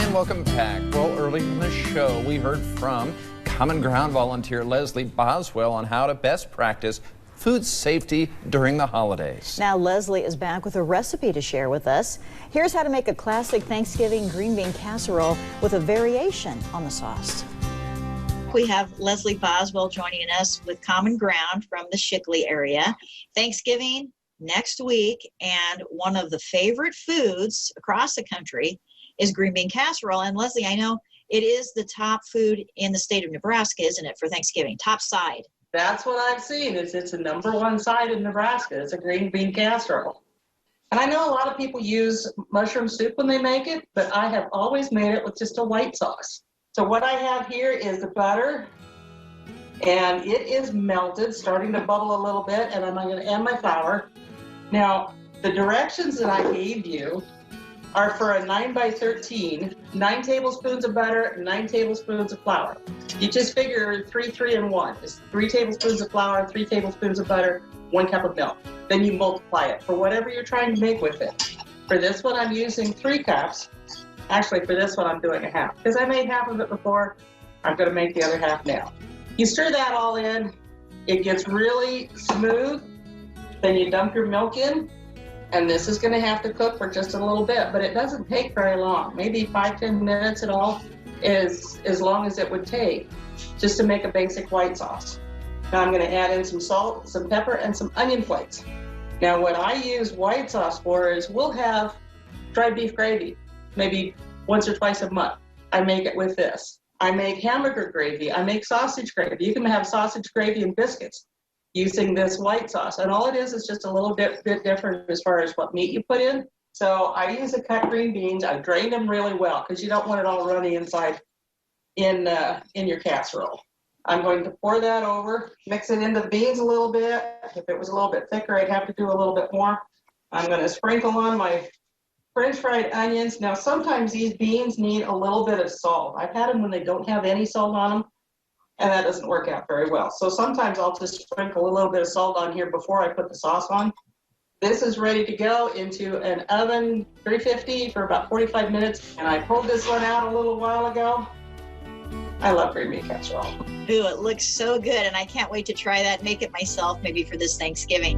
And welcome back. Well, early in the show, we heard from CommonGround volunteer Leslie Boswell on how to best practice food safety during the holidays. Now Leslie is back with a recipe to share with us. Here's how to make a classic Thanksgiving green bean casserole with a variation on the sauce. We have Leslie Boswell joining us with CommonGround from the Shickley area. Thanksgiving next week, and one of the favorite foods across the country is green bean casserole. And Leslie, I know it is the top food in the state of Nebraska, isn't it, for Thanksgiving? Top side. That's what I've seen. It's a #1 side in Nebraska. It's a green bean casserole. And I know a lot of people use mushroom soup when they make it, but I have always made it with just a white sauce. So what I have here is the butter, and it is melted, starting to bubble a little bit, and I'm going to add my flour. Now, the directions that I gave you are for a 9 by 13, 9 tablespoons of butter, 9 tablespoons of flour. You just figure 3, 3, and 1. It's 3 tablespoons of flour, 3 tablespoons of butter, 1 cup of milk. Then you multiply it for whatever you're trying to make with it. For this one, I'm using 3 cups. Actually, for this one, I'm doing a half. Because I made half of it before, I'm going to make the other half now. You stir that all in. It gets really smooth. Then you dump your milk in. And this is going to have to cook for just a little bit, but it doesn't take very long. Maybe 5-10 minutes at all is as long as it would take just to make a basic white sauce. Now I'm going to add in some salt, some pepper, and some onion flakes. Now what I use white sauce for is we'll have dried beef gravy, maybe once or twice a month. I make it with this. I make hamburger gravy. I make sausage gravy. You can have sausage gravy and biscuits using this white sauce. And all it is just a little bit different as far as what meat you put in. So I use the cut green beans. I drain them really well because you don't want it all runny inside in your casserole. I'm going to pour that over, mix it into the beans a little bit. If it was a little bit thicker, I'd have to do a little bit more. I'm going to sprinkle on my French fried onions. Now, sometimes these beans need a little bit of salt. I've had them when they don't have any salt on them, and that doesn't work out very well. So sometimes I'll just sprinkle a little bit of salt on here before I put the sauce on. This is ready to go into an oven, 350 for about 45 minutes. And I pulled this one out a little while ago. I love green bean casserole. Ooh, it looks so good, and I can't wait to try that, make it myself maybe for this Thanksgiving.